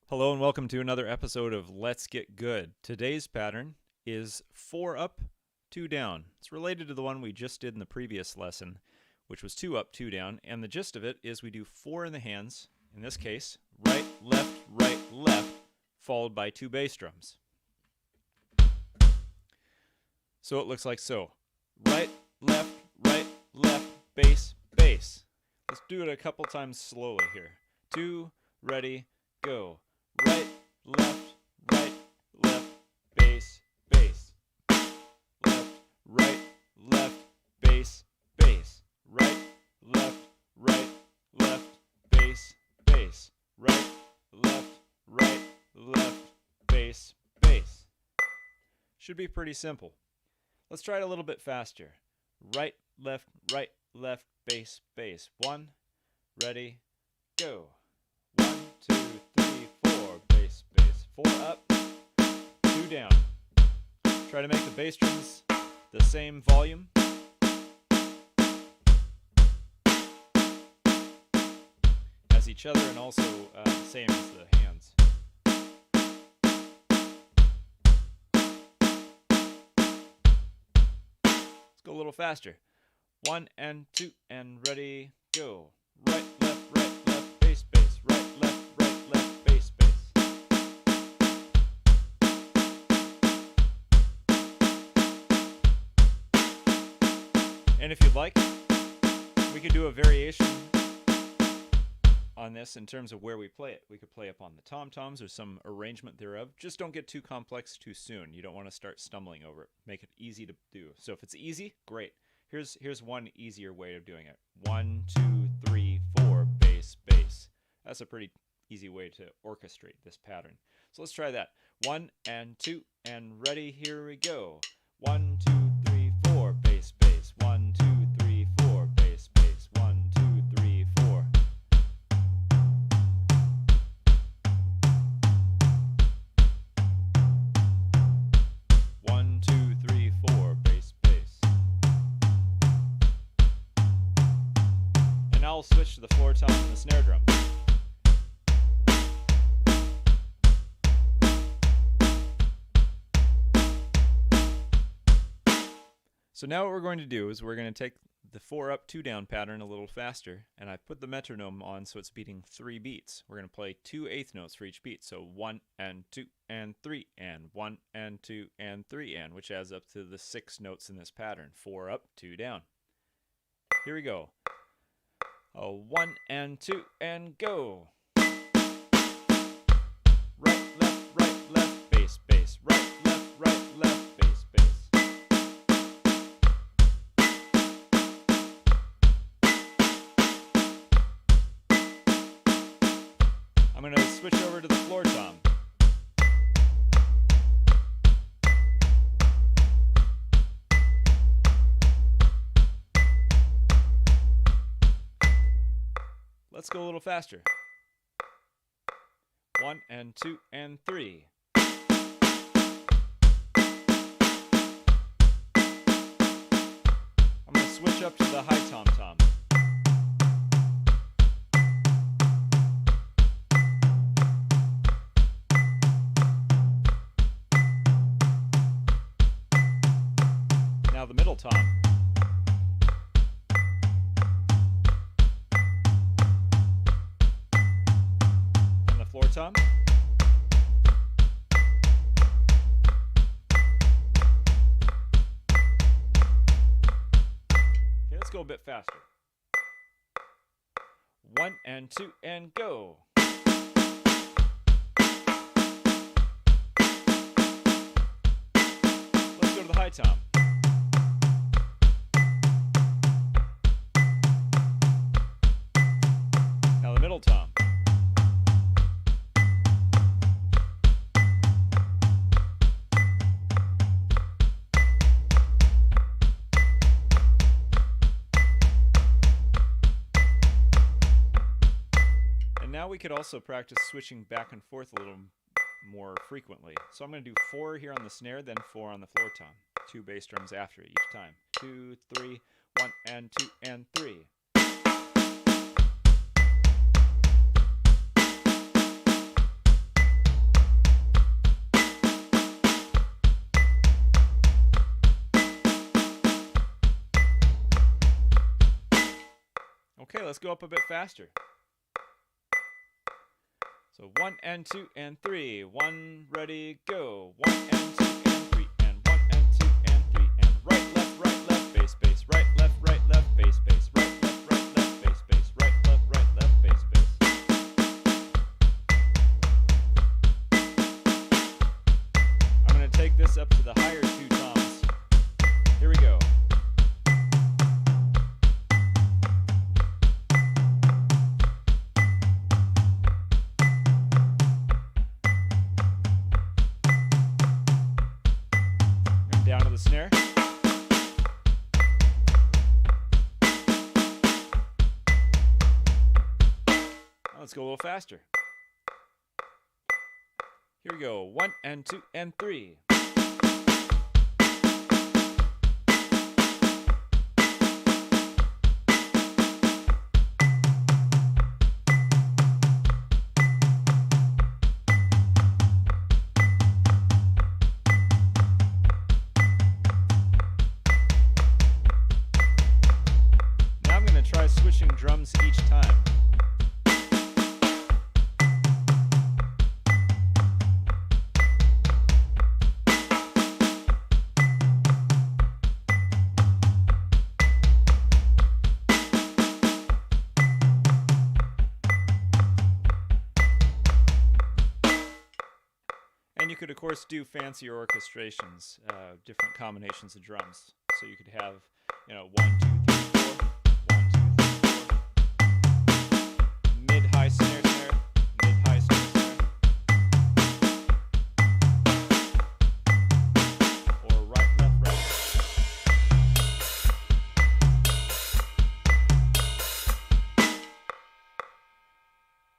Hello and welcome to another episode of Let's Get Good. Today's pattern is 4 up, 2 down. It's related to the one we just did in the previous lesson, which was 2 up, 2 down, and the gist of it is we do 4 in the hands, in this case, right, left, followed by 2 bass drums. So it looks like so. Right, left, bass, bass. Let's do it a couple times slowly here. 2, ready, go. Right, left, bass, bass. Left, bass, bass. Right, left, bass, bass. Right, left, bass, bass. Should be pretty simple. Let's try it a little bit faster. Right, left, bass, bass. 1, ready, go. 1, 2, 3, 4, bass, bass. 4 up, 2 down. Try to make the bass drums the same volume. As each other and also same as the hands. Let's go a little faster. 1 and 2 and ready, go. Right, left, bass, bass. Right, left, bass, bass. And if you'd like, we could do a variation on this in terms of where we play it. We could play up on the tom-toms or some arrangement thereof. Just don't get too complex too soon. You don't want to start stumbling over it. Make it easy to do. So if it's easy, great. Here's one easier way of doing it. 1, 2, 3, 4, bass, bass. That's a pretty easy way to orchestrate this pattern. So let's try that. 1 and 2 and ready, here we go. 1, 2, 3, 4, bass, bass. 1, 2, 3, 4, bass, bass. 1, 2, 3, 4. I'll switch to the floor tom and the snare drum. So now what we're going to do is we're going to take the 4 up, 2 down pattern a little faster, and I've put the metronome on so it's beating 3 beats. We're going to play 2 eighth notes for each beat. So 1 and 2 and 3 and 1 and 2 and 3 and, which adds up to the 6 notes in this pattern. 4 up, 2 down. Here we go. 1 and 2 and go. Right, left, bass, bass. Right, left, bass, bass. I'm going to switch over to the floor tom. Let's go a little faster. 1 and 2 and 3. I'm going to switch up to the high tom-tom. Now the middle tom. Floor tom. Okay, let's go a bit faster. 1 and 2 and go. Let's go to the high tom. Now the middle tom. Now we could also practice switching back and forth a little more frequently. So I'm going to do 4 here on the snare, then 4 on the floor tom. 2 bass drums after each time. 2, 3, 1 and 2 and 3. let's go up a bit faster. So 1 and 2 and 3. 1, ready, go. 1 and 2 and 3 and 1 and 2 and 3 and right, left, bass, bass, right, left, bass, bass, right, left, bass, bass, right, left, bass, bass. I'm going to take this up to the higher 2 toms. Here we go. Down to the snare. Now let's go a little faster. Here we go. 1 and 2 and 3. Try switching drums each time. And you could, of course, do fancier orchestrations, different combinations of drums. So you could have, 1, 2, 3, 4. Mid-high snare, mid-high snare, or right, left.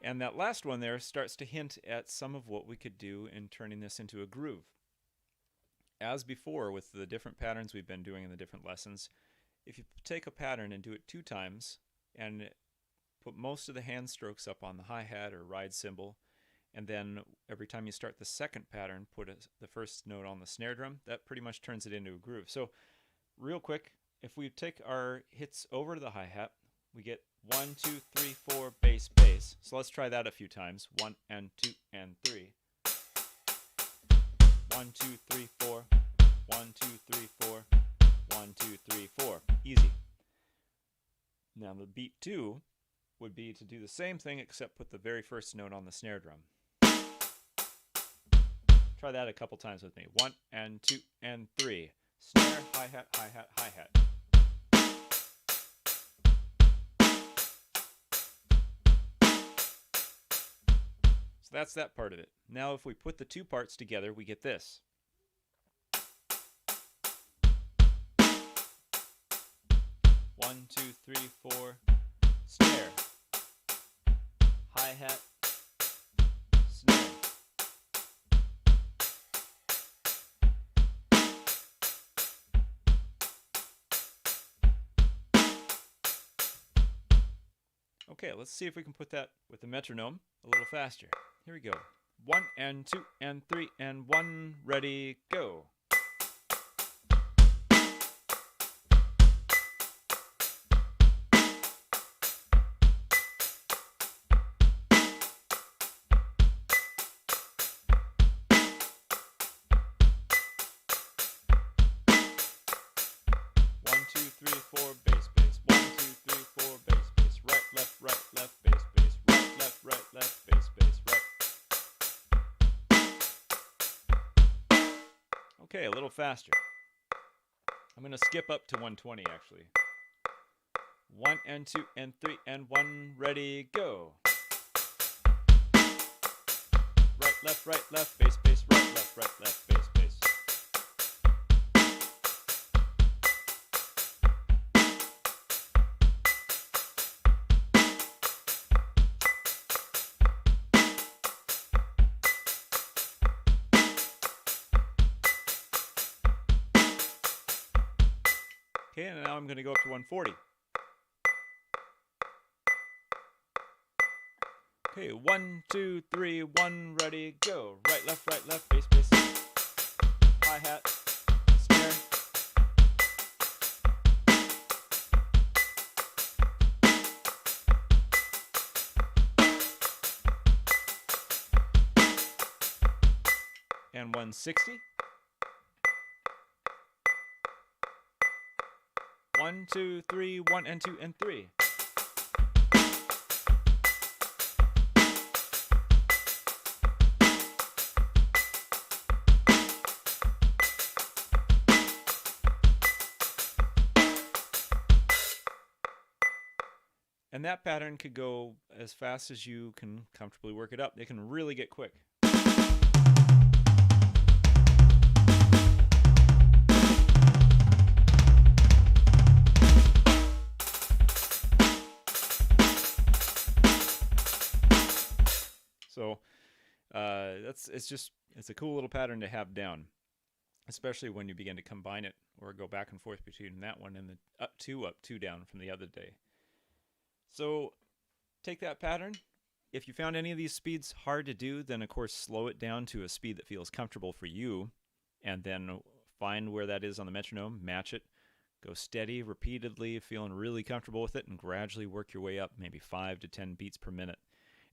And that last one there starts to hint at some of what we could do in turning this into a groove. As before, with the different patterns we've been doing in the different lessons, if you take a pattern and do it 2 times, and put most of the hand strokes up on the hi-hat or ride cymbal, and then every time you start the second pattern, put the first note on the snare drum. That pretty much turns it into a groove. So real quick, if we take our hits over to the hi-hat, we get 1, 2, 3, 4, bass, bass. So let's try that a few times. 1 and 2 and 3. 1, 2, 3, 4. 1, 2, 3, 4. 1, 2, 3, 4. Easy. Now the beat 2 would be to do the same thing except put the very first note on the snare drum. Try that a couple times with me. 1 and 2 and 3. Snare, hi-hat, hi-hat, hi-hat. So that's that part of it. Now if we put the 2 parts together, we get this. 1, 2, 3, 4. Snare, hi-hat, snare. Okay, let's see if we can put that with the metronome a little faster. Here we go. 1 and 2 and 3 and 1, ready, go. Bass, bass. 1, 2, 3, 4, bass, bass. Right, left, bass, bass. Right, left, bass, bass. Right. Okay, a little faster. I'm going to skip up to 120 actually. 1 and 2 and 3 and 1, ready, go. Right, left, bass, bass. Right, left, bass, bass. Okay, and now I'm going to go up to 140. Okay, 1, 2, 3, 1, ready, go. Right, left, bass, bass. Hi-hat, snare. and 160. 1, 2, 3, 1 and 2 and 3. And that pattern could go as fast as you can comfortably work it up. It can really get quick. So it's a cool little pattern to have down, especially when you begin to combine it or go back and forth between that one and the up, two down from the other day. So take that pattern. If you found any of these speeds hard to do, then of course slow it down to a speed that feels comfortable for you, and then find where that is on the metronome, match it, go steady repeatedly, feeling really comfortable with it, and gradually work your way up, maybe 5 to 10 beats per minute.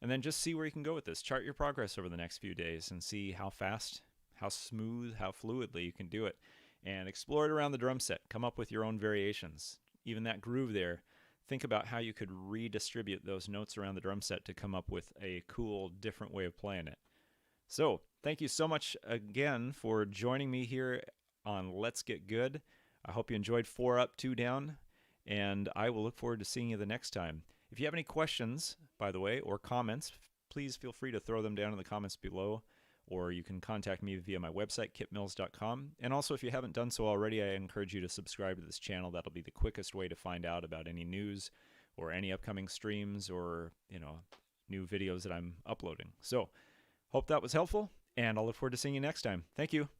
And then just see where you can go with this. Chart your progress over the next few days and see how fast, how smooth, how fluidly you can do it. And explore it around the drum set. Come up with your own variations. Even that groove there, think about how you could redistribute those notes around the drum set to come up with a cool, different way of playing it. So, thank you so much again for joining me here on Let's Get Good. I hope you enjoyed 4 Up, 2 Down, and I will look forward to seeing you the next time. If you have any questions, by the way, or comments, please feel free to throw them down in the comments below, or you can contact me via my website, kitmills.com. And also, if you haven't done so already, I encourage you to subscribe to this channel. That'll be the quickest way to find out about any news or any upcoming streams or, new videos that I'm uploading. So, hope that was helpful, and I'll look forward to seeing you next time. Thank you.